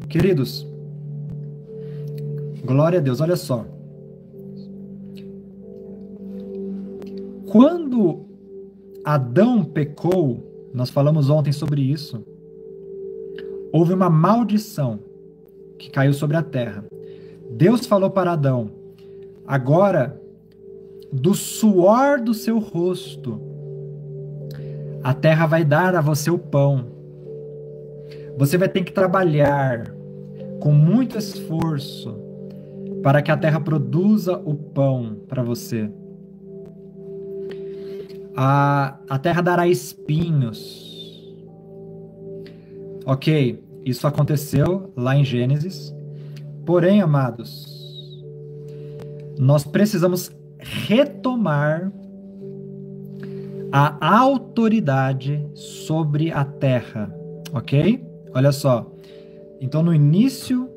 Queridos, glória a Deus, olha só. Quando Adão pecou, nós falamos ontem sobre isso, houve uma maldição que caiu sobre a terra. Deus falou para Adão: agora, do suor do seu rosto, a terra vai dar a você o pão. Você vai ter que trabalhar com muito esforço para que a terra produza o pão para você. A terra dará espinhos. Ok, isso aconteceu lá em Gênesis. Porém, amados, nós precisamos retomar a autoridade sobre a terra, ok? Olha só. Então, no início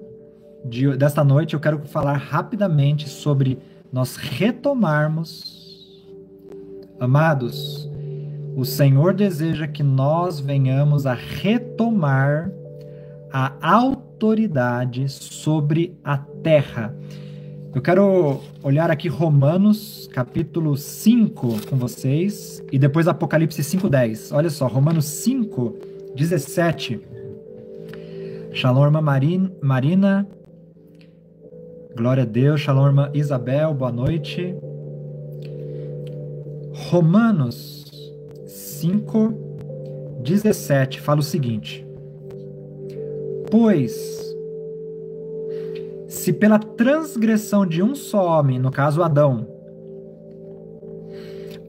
desta noite, eu quero falar rapidamente sobre nós retomarmos. Amados, o Senhor deseja que nós venhamos a retomar a autoridade sobre a terra. Eu quero olhar aqui Romanos, capítulo 5 com vocês, e depois Apocalipse 5:10. Olha só, Romanos 5:17. Shalom, irmã Marina. Glória a Deus. Shalom, irmã Isabel. Boa noite. Romanos 5:17 fala o seguinte: pois, se pela transgressão de um só homem, no caso Adão,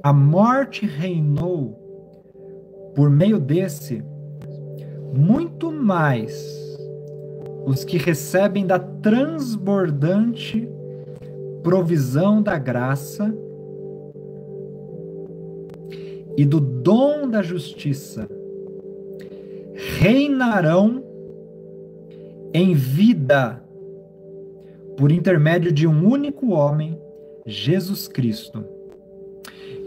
a morte reinou por meio desse, muito mais os que recebem da transbordante provisão da graça e do dom da justiça reinarão em vida por intermédio de um único homem, Jesus Cristo.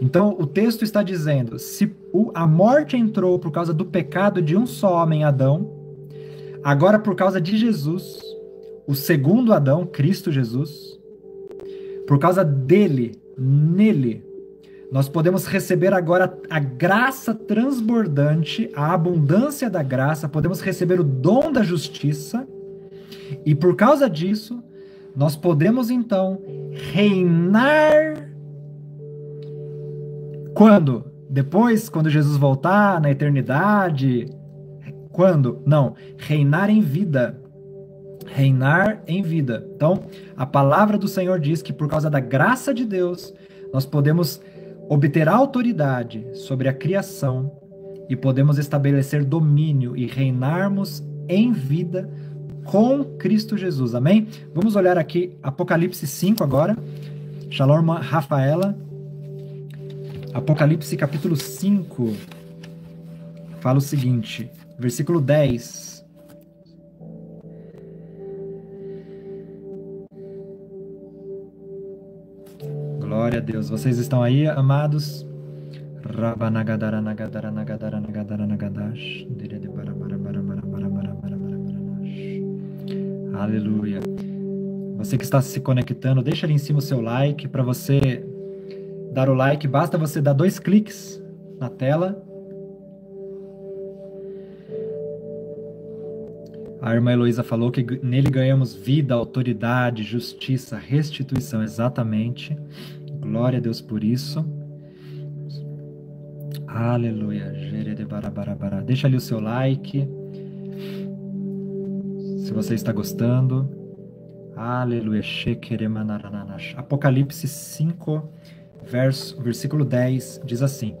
Então, o texto está dizendo, se a morte entrou por causa do pecado de um só homem, Adão, agora por causa de Jesus, o segundo Adão, Cristo Jesus, por causa dele, nele, nós podemos receber agora a graça transbordante, a abundância da graça, podemos receber o dom da justiça, e por causa disso, nós podemos então reinar. Quando? Depois, quando Jesus voltar na eternidade? Quando? Não, reinar em vida. Reinar em vida. Então, a palavra do Senhor diz que por causa da graça de Deus, nós podemos obter autoridade sobre a criação e podemos estabelecer domínio e reinarmos em vida com Cristo Jesus. Amém? Vamos olhar aqui Apocalipse 5 agora. Shalom, irmã Rafaela. Apocalipse capítulo 5 fala o seguinte, versículo 10. Glória a Deus. Vocês estão aí, amados? Aleluia. Você que está se conectando, deixa ali em cima o seu like. Para você dar o like, basta você dar 2 cliques na tela. A irmã Heloísa falou que nele ganhamos vida, autoridade, justiça, restituição. Exatamente. Glória a Deus por isso. Aleluia. Deixa ali o seu like. Se você está gostando. Aleluia. Apocalipse 5, versículo 10, diz assim: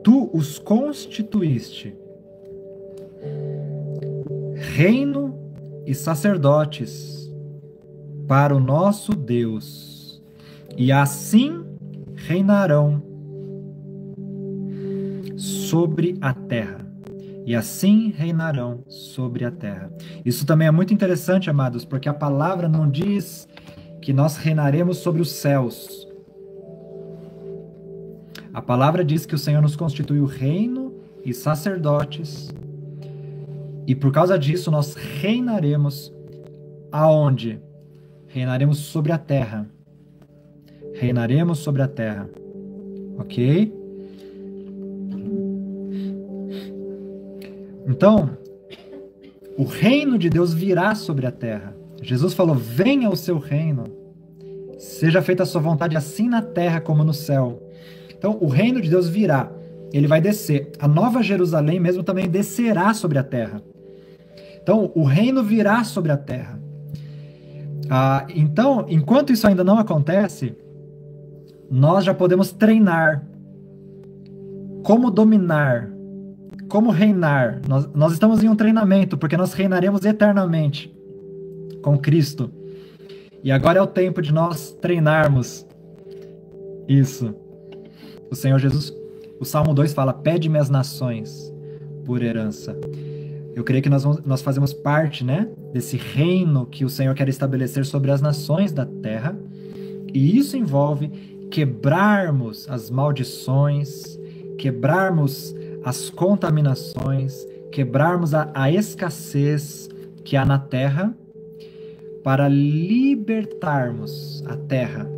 tu os constituíste reino e sacerdotes para o nosso Deus, e assim reinarão sobre a terra. E assim reinarão sobre a terra. Isso também é muito interessante, amados, porque a palavra não diz que nós reinaremos sobre os céus. A palavra diz que o Senhor nos constituiu reino e sacerdotes E por causa disso nós reinaremos aonde? Reinaremos sobre a terra. Reinaremos sobre a terra. Ok? Então, o reino de Deus virá sobre a terra. Jesus falou: venha o seu reino. Seja feita a sua vontade assim na terra como no céu. Então, o reino de Deus virá. Ele vai descer. A Nova Jerusalém mesmo também descerá sobre a terra. Então, o reino virá sobre a terra. Então, enquanto isso ainda não acontece, nós já podemos treinar como dominar, como reinar. Nós estamos em um treinamento, porque nós reinaremos eternamente com Cristo. E agora é o tempo de nós treinarmos isso. O Senhor Jesus, o Salmo 2 fala: pede-me as nações por herança. Eu creio que nós fazemos parte, né, desse reino que o Senhor quer estabelecer sobre as nações da terra. E isso envolve quebrarmos as maldições, quebrarmos as contaminações, quebrarmos a escassez que há na terra, para libertarmos a terra.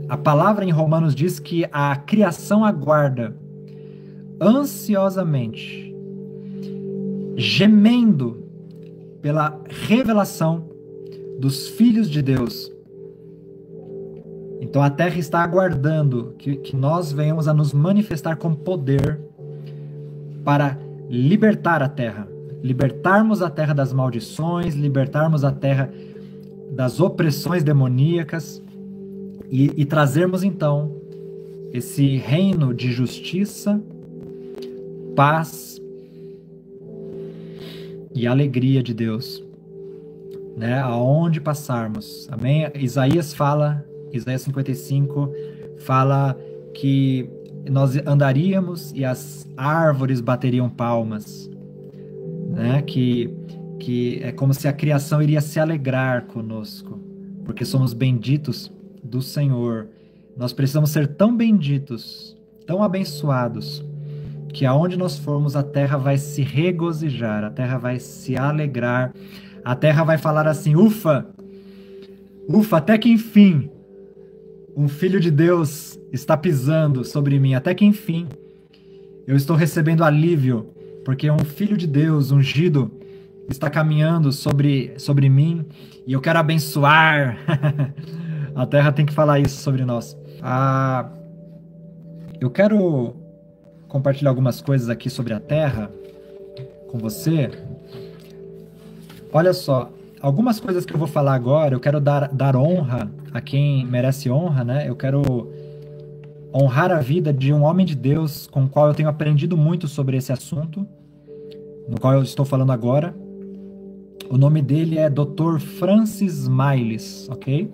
A palavra em Romanos diz que a criação aguarda ansiosamente, gemendo pela revelação dos filhos de Deus. Então a terra está aguardando que nós venhamos a nos manifestar com poder para libertar a terra. Libertarmos a terra das maldições, libertarmos a terra das opressões demoníacas e trazermos então esse reino de justiça, paz e alegria de Deus, né? Aonde passarmos. Amém? Isaías 55 fala que nós andaríamos e as árvores bateriam palmas, né? Que é como se a criação iria se alegrar conosco, porque somos benditos do Senhor. Nós precisamos ser tão benditos, tão abençoados, que aonde nós formos, a terra vai se regozijar, a terra vai se alegrar, a terra vai falar assim: ufa, ufa, até que enfim, um filho de Deus está pisando sobre mim, até que enfim, eu estou recebendo alívio, porque um filho de Deus, ungido, está caminhando sobre mim, e eu quero abençoar. A terra tem que falar isso sobre nós. Eu quero compartilhar algumas coisas aqui sobre a terra com você. Olha só, algumas coisas que eu vou falar agora, eu quero dar honra a quem merece honra, né? Eu quero honrar a vida de um homem de Deus com o qual eu tenho aprendido muito sobre esse assunto, no qual eu estou falando agora. O nome dele é Dr. Francis Myles, ok?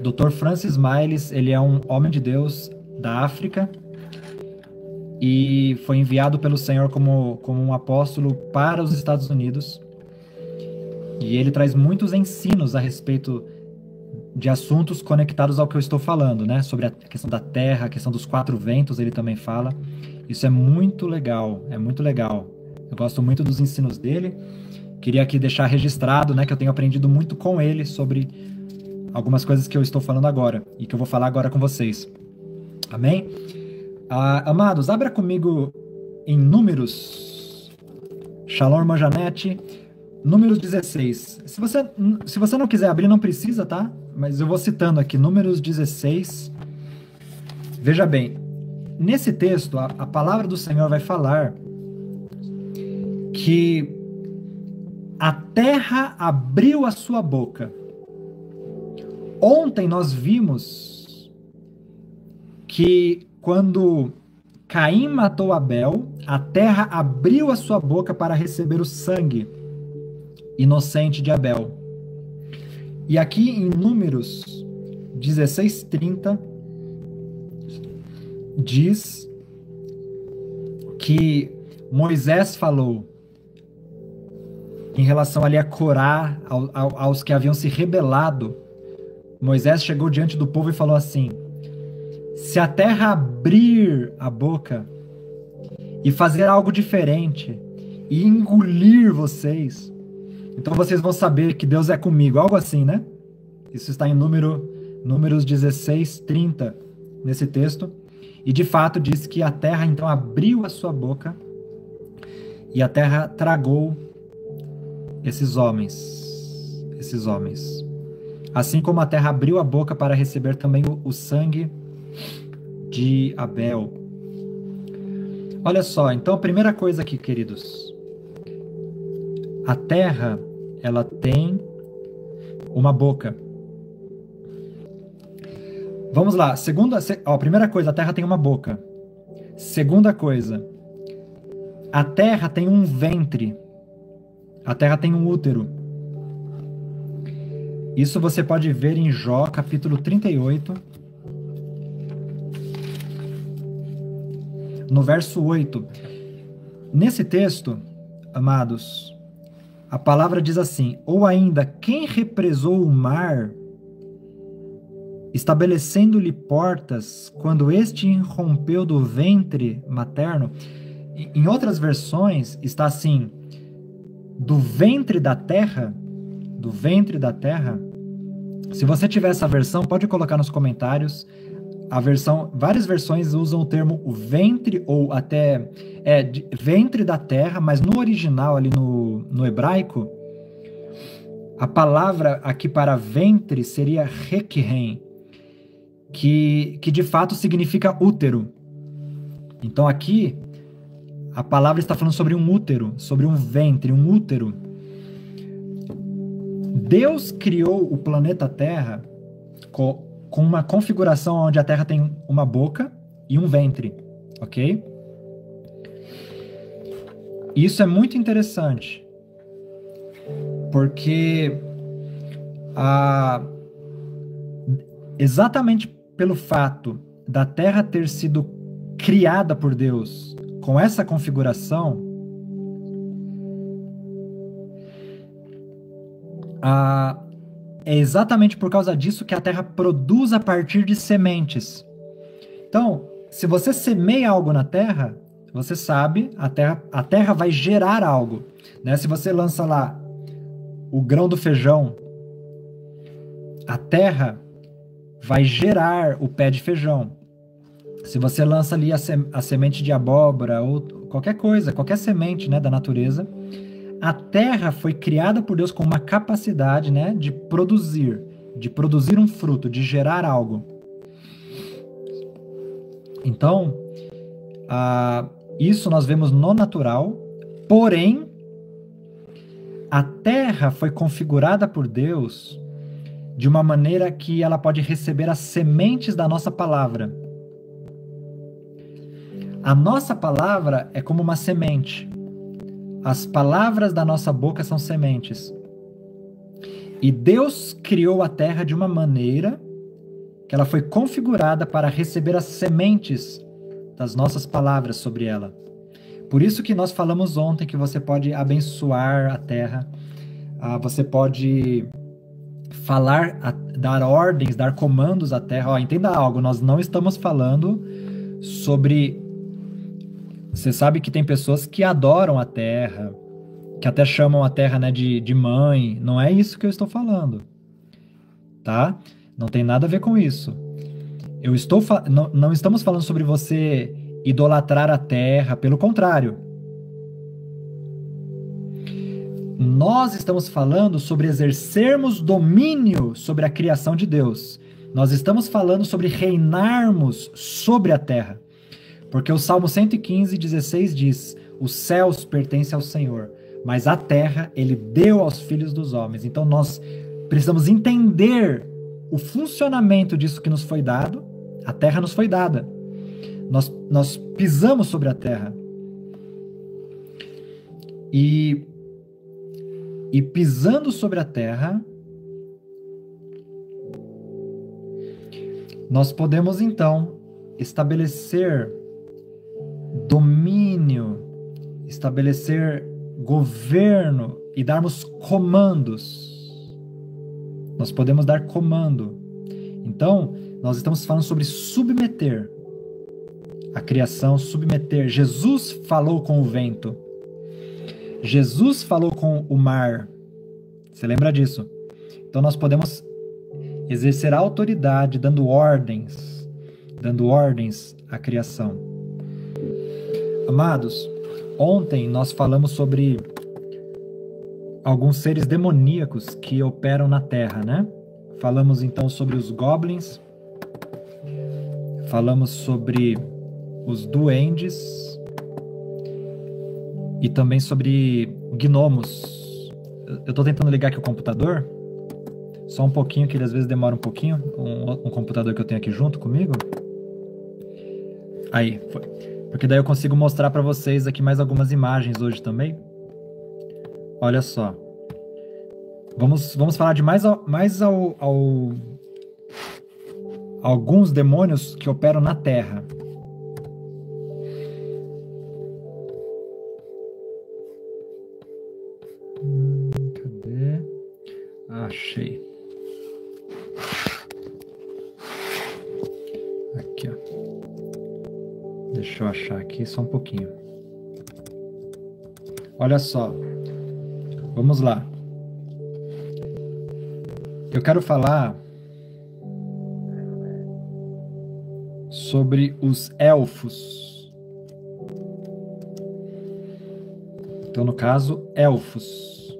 Dr. Francis Myles, ele é um homem de Deus da África e foi enviado pelo Senhor como um apóstolo para os Estados Unidos. E ele traz muitos ensinos a respeito de assuntos conectados ao que eu estou falando, né? Sobre a questão da terra, a questão dos 4 ventos, ele também fala. Isso é muito legal, é muito legal. Eu gosto muito dos ensinos dele. Queria aqui deixar registrado, né, que eu tenho aprendido muito com ele sobre algumas coisas que eu estou falando agora e que eu vou falar agora com vocês. Amém? Amados, abra comigo em Números. Shalom, irmã Janete. Números 16. Se você não quiser abrir, não precisa, tá? Mas eu vou citando aqui, Números 16. Veja bem, nesse texto, a palavra do Senhor vai falar que a terra abriu a sua boca. Ontem nós vimos que quando Caim matou Abel, a terra abriu a sua boca para receber o sangue inocente de Abel. E aqui em Números 16:30 diz que Moisés falou em relação ali a Corá, aos que haviam se rebelado. Moisés chegou diante do povo e falou assim: se a terra abrir a boca e fazer algo diferente, e engolir vocês. Então vocês vão saber que Deus é comigo, algo assim, né? Isso está em Números 16, 30, nesse texto. E de fato diz que a terra então abriu a sua boca e a terra tragou esses homens. Assim como a terra abriu a boca para receber também o sangue de Abel. Olha só, então a primeira coisa aqui, queridos. A terra, ela tem uma boca. Vamos lá, primeira coisa, a terra tem uma boca. Segunda coisa, a terra tem um ventre. A terra tem um útero. Isso você pode ver em Jó, capítulo 38, no verso 8. Nesse texto, amados, a palavra diz assim: ou ainda, quem represou o mar, estabelecendo-lhe portas, quando este irrompeu do ventre materno? Em outras versões está assim: do ventre da terra. Se você tiver essa versão, pode colocar nos comentários. Várias versões usam o termo o ventre, ou até ventre da terra, mas no original, ali no hebraico, a palavra aqui para ventre seria rekhem, que de fato significa útero. Então aqui, a palavra está falando sobre um útero, sobre um ventre, um útero. Deus criou o planeta Terra com uma configuração onde a Terra tem uma boca e um ventre, ok? Isso é muito interessante, porque exatamente pelo fato da Terra ter sido criada por Deus com essa configuração, é exatamente por causa disso que a terra produz a partir de sementes. Então, se você semeia algo na terra, você sabe, a terra vai gerar algo, né? Se você lança lá o grão do feijão, a terra vai gerar o pé de feijão. Se você lança ali a semente de abóbora ou qualquer coisa, qualquer semente, né, da natureza, a terra foi criada por Deus com uma capacidade, né, de produzir um fruto, de gerar algo. Então, isso nós vemos no natural, porém, a terra foi configurada por Deus de uma maneira que ela pode receber as sementes da nossa palavra. A nossa palavra é como uma semente. As palavras da nossa boca são sementes. E Deus criou a terra de uma maneira que ela foi configurada para receber as sementes das nossas palavras sobre ela. Por isso que nós falamos ontem que você pode abençoar a terra, você pode falar, dar ordens, dar comandos à terra. Entenda algo, nós não estamos falando sobre... Você sabe que tem pessoas que adoram a terra, que até chamam a terra, né, de mãe. Não é isso que eu estou falando, tá? Não tem nada a ver com isso. Não estamos falando sobre você idolatrar a terra, pelo contrário. Nós estamos falando sobre exercermos domínio sobre a criação de Deus. Nós estamos falando sobre reinarmos sobre a terra. Porque o Salmo 115, 16 diz: os céus pertencem ao Senhor, mas a terra ele deu aos filhos dos homens. Então nós precisamos entender o funcionamento disso que nos foi dado. A terra nos foi dada. Nós pisamos sobre a terra. E pisando sobre a terra, nós podemos então estabelecer domínio, estabelecer governo e darmos comandos. Nós podemos dar comando. Então, nós estamos falando sobre submeter a criação, submeter. Jesus falou com o vento. Jesus falou com o mar. Você lembra disso? Então nós podemos exercer autoridade dando ordens à criação. Amados, ontem nós falamos sobre alguns seres demoníacos que operam na Terra, né? Falamos então sobre os goblins, falamos sobre os duendes e também sobre gnomos. Eu tô tentando ligar aqui o computador, só um pouquinho, que ele às vezes demora um pouquinho, um computador que eu tenho aqui junto comigo. Aí, foi. Porque daí eu consigo mostrar para vocês aqui mais algumas imagens hoje também. Olha só. Vamos falar de alguns demônios que operam na Terra. Cadê? Achei. Aqui, ó. Deixa eu achar aqui só um pouquinho. Olha só. Vamos lá. Eu quero falar sobre os elfos. Então, no caso, elfos.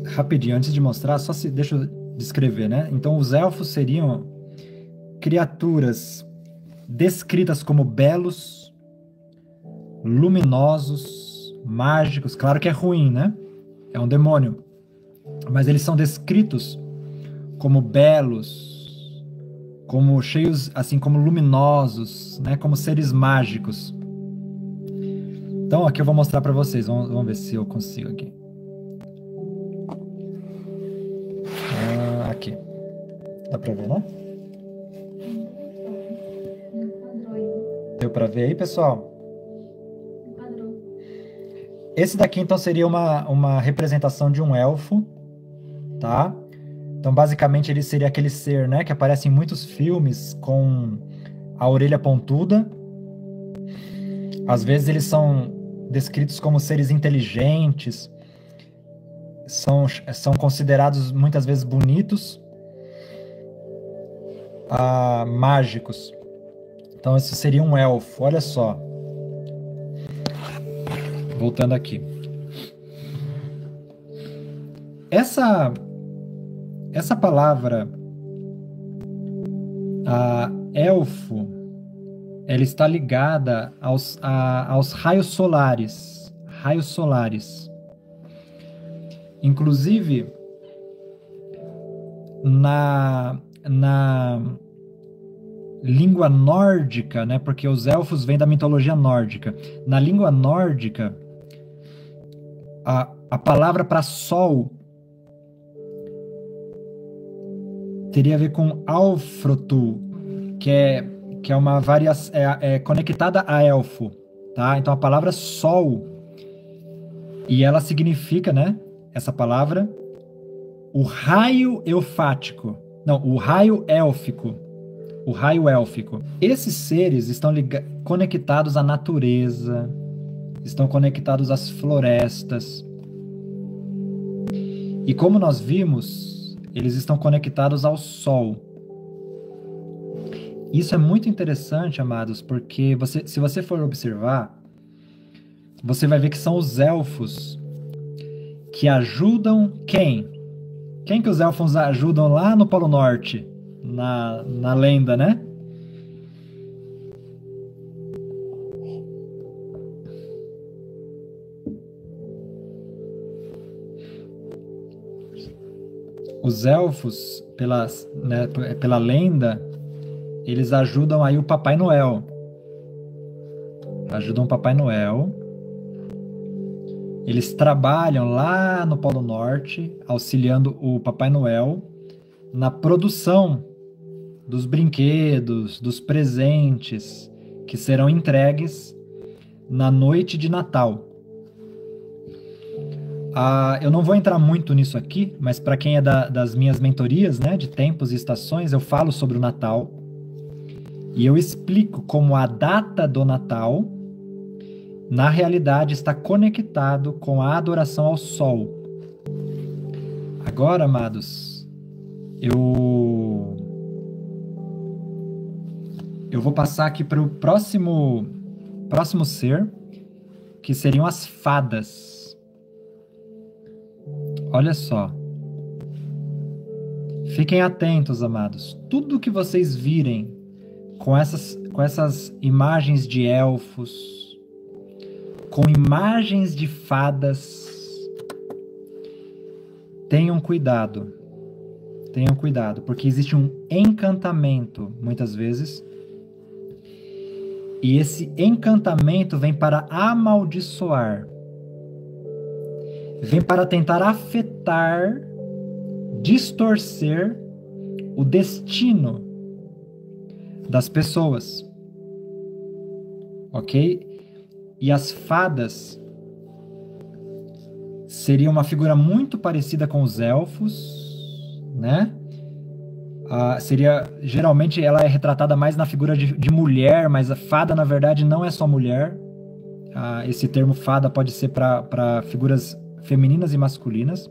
Rapidinho, antes de mostrar, deixa eu descrever, né? Então, os elfos seriam criaturas descritas como belos, luminosos, mágicos. Claro que é ruim, né? É um demônio. Mas eles são descritos como belos, como cheios, assim como luminosos, né? Como seres mágicos. Então, aqui eu vou mostrar para vocês. Vamos ver se eu consigo aqui. Aqui. Dá para ver, né? Deu para ver aí, pessoal? Esse daqui, então, seria uma representação de um elfo, tá? Então, basicamente, ele seria aquele ser, né, que aparece em muitos filmes com a orelha pontuda. Às vezes, eles são descritos como seres inteligentes, são considerados, muitas vezes, bonitos, mágicos. Então, esse seria um elfo, olha só. Voltando aqui. Essa palavra, elfo, ela está ligada aos raios solares. Raios solares. Inclusive, na língua nórdica, né? Porque os elfos vêm da mitologia nórdica. Na língua nórdica, a palavra para sol teria a ver com Alfrotu, que é uma variação, conectada a elfo, tá? Então a palavra sol, e ela significa, né? Essa palavra, o raio eufático. Não, o raio élfico. O raio élfico. Esses seres estão conectados à natureza, estão conectados às florestas. E como nós vimos, eles estão conectados ao sol. Isso é muito interessante, amados, porque se você for observar, você vai ver que são os elfos que ajudam quem? Quem que os elfos ajudam lá no Polo Norte? Na lenda, né? Os elfos, pela lenda, eles ajudam aí o Papai Noel. Ajudam o Papai Noel. Eles trabalham lá no Polo Norte, auxiliando o Papai Noel na produção dos brinquedos, dos presentes que serão entregues na noite de Natal. Eu não vou entrar muito nisso aqui, mas para quem é das minhas mentorias, né, de tempos e estações, eu falo sobre o Natal. E eu explico como a data do Natal, na realidade, está conectado com a adoração ao Sol. Agora, amados, eu vou passar aqui para o próximo ser, que seriam as fadas. Olha só. Fiquem atentos, amados. Tudo que vocês virem com essas imagens de elfos, com imagens de fadas, tenham cuidado. Tenham cuidado, porque existe um encantamento, muitas vezes, e esse encantamento vem para amaldiçoar, vem para tentar afetar, distorcer o destino das pessoas, ok? E as fadas seriam uma figura muito parecida com os elfos, né? Geralmente ela é retratada mais na figura de mulher, mas a fada na verdade não é só mulher. Esse termo fada pode ser para figuras femininas e masculinas.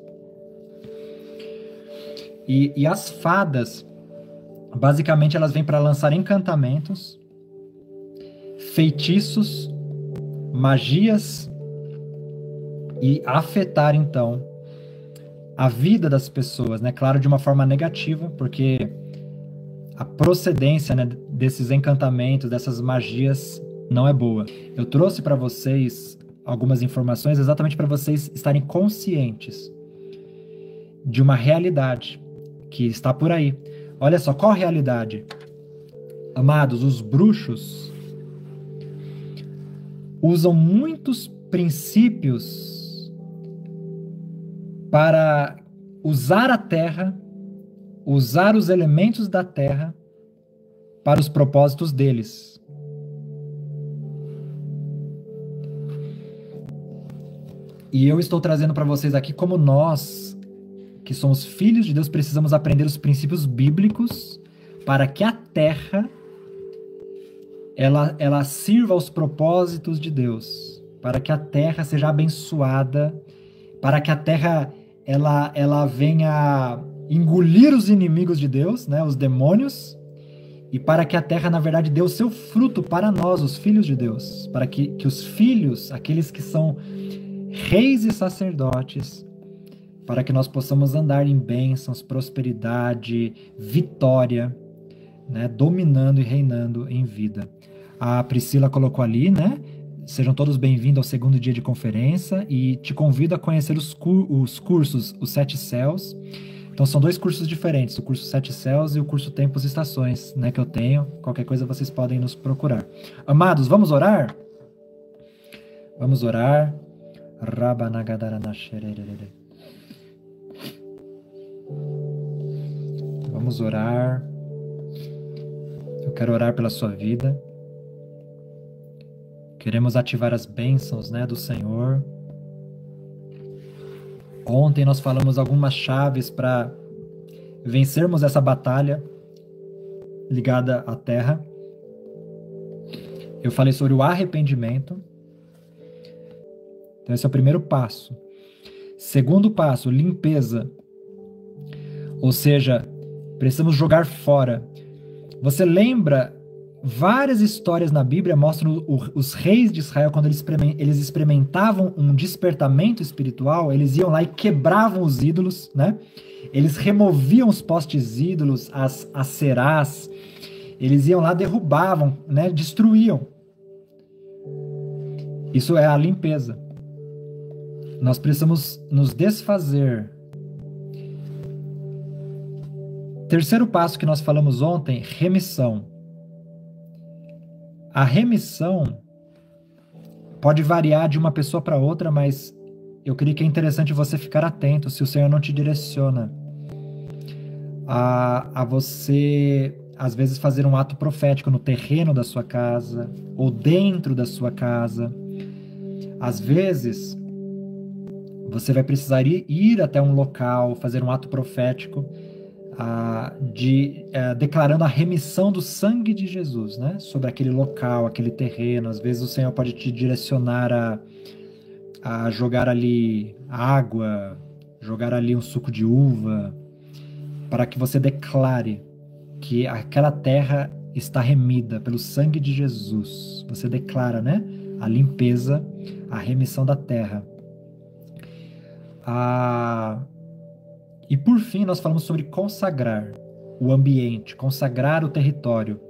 E as fadas, basicamente, elas vêm para lançar encantamentos, feitiços, magias e afetar, então, a vida das pessoas, né? Claro, de uma forma negativa, porque a procedência, né, desses encantamentos, dessas magias, não é boa. Eu trouxe para vocês algumas informações exatamente para vocês estarem conscientes de uma realidade que está por aí. Olha só, qual a realidade? Amados, os bruxos usam muitos princípios para usar a terra, usar os elementos da terra para os propósitos deles. E eu estou trazendo para vocês aqui como nós, que somos filhos de Deus, precisamos aprender os princípios bíblicos para que a terra ela sirva aos propósitos de Deus, para que a terra seja abençoada, para que a terra ela venha engolir os inimigos de Deus, né, os demônios, e para que a terra, na verdade, dê o seu fruto para nós, os filhos de Deus, para que os filhos, aqueles que são reis e sacerdotes, para que nós possamos andar em bênçãos, prosperidade, vitória, né, dominando e reinando em vida. A Priscila colocou ali, né? Sejam todos bem-vindos ao segundo dia de conferência e te convido a conhecer os cursos, os 7 Céus. Então são 2 cursos diferentes, o curso 7 Céus e o curso Tempos e Estações, né, que eu tenho. Qualquer coisa vocês podem nos procurar. Amados, vamos orar? Vamos orar. Vamos orar. Eu quero orar pela sua vida. Queremos ativar as bênçãos, né, do Senhor. Ontem nós falamos algumas chaves para vencermos essa batalha ligada à terra. Eu falei sobre o arrependimento. Então esse é o primeiro passo. Segundo passo, limpeza. Ou seja, precisamos jogar fora. Você lembra, várias histórias na Bíblia mostram os reis de Israel, quando eles experimentavam um despertamento espiritual, eles iam lá e quebravam os ídolos, né? Eles removiam os postes ídolos, as aserás, eles iam lá, derrubavam, né? Destruíam. Isso é a limpeza. Nós precisamos nos desfazer. Terceiro passo que nós falamos ontem, remissão. A remissão pode variar de uma pessoa para outra, mas eu creio que é interessante você ficar atento se o Senhor não te direciona a você, às vezes, fazer um ato profético no terreno da sua casa ou dentro da sua casa. Às vezes, você vai precisar ir até um local, fazer um ato profético declarando a remissão do sangue de Jesus, né? Sobre aquele local, aquele terreno. Às vezes o Senhor pode te direcionar a jogar ali água, jogar ali um suco de uva, para que você declare que aquela terra está remida pelo sangue de Jesus. Você declara, né? A limpeza, a remissão da terra. E por fim, nós falamos sobre consagrar o ambiente, consagrar o território.